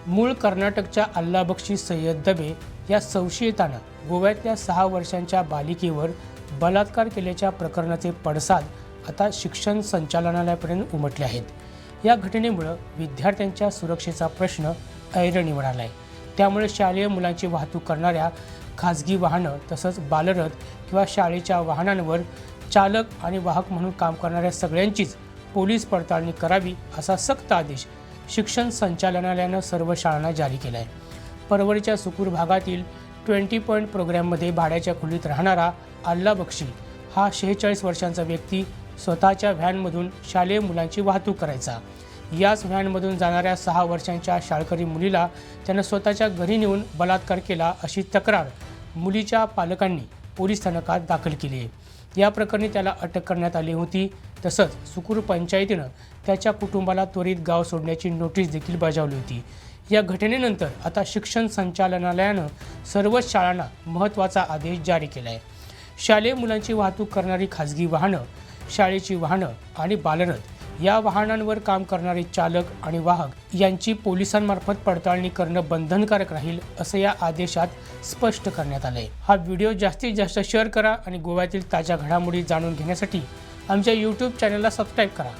मूळ कर्नाटकच्या अल्लाबक्षी सय्यद दबे या संशयितानं गोव्यातल्या 6 वर्षांच्या बालिकेवर बलात्कार केल्याच्या प्रकरणाचे पडसाद आता शिक्षण संचालनालयापर्यंत उमटले आहेत। या घटनेमुळे विद्यार्थ्यांच्या सुरक्षेचा प्रश्न ऐरणीवर आलाय। त्यामुळे शालेय मुलांची वाहतूक करणाऱ्या खाजगी वाहनं तसंच बालरथ किंवा शाळेच्या वाहनांवर चालक आणि वाहक म्हणून काम करणाऱ्या सगळ्यांचीच पोलीस पडताळणी करावी असा सक्त आदेश शिक्षण संचालनालयानं सर्व शाळांना जारी केला आहे। परवरीच्या सुकूर भागातील 20 पॉईंट प्रोग्राममध्ये भाड्याच्या खोलीत राहणारा अल्लाबक्षी हा 46 वर्षांचा व्यक्ती स्वतःच्या व्हॅनमधून शालेय मुलांची वाहतूक करायचा। याच व्हॅनमधून जाणाऱ्या 6 वर्षांच्या शाळकरी मुलीला त्यानं स्वतःच्या घरी नेऊन बलात्कार केला अशी तक्रार मुलीच्या पालकांनी पोलीस स्थानकात दाखल केली आहे। या प्रकरणी त्याला अटक करण्यात आली होती। तसंच सुकूर पंचायतीनं त्याच्या कुटुंबाला त्वरित गाव सोडण्याची नोटीस देखील बजावली होती। या घटनेनंतर आता शिक्षण संचालनालयानं सर्वच शाळांना महत्त्वाचा आदेश जारी केला आहे। शालेय मुलांची वाहतूक करणारी खाजगी वाहनं, शाळेची वाहनं आणि बालरथ या वाहनांवर काम करणारे चालक आणि वाहक यांची पोलिसांमार्फत पडताळणी करणं बंधनकारक राहील असं या आदेशात स्पष्ट करण्यात आलं आहे। हा व्हिडिओ जास्तीत जास्त शेअर करा आणि गोव्यातील ताज्या घडामोडी जाणून घेण्यासाठी आमच्या YouTube चॅनलला सबस्क्राईब करा।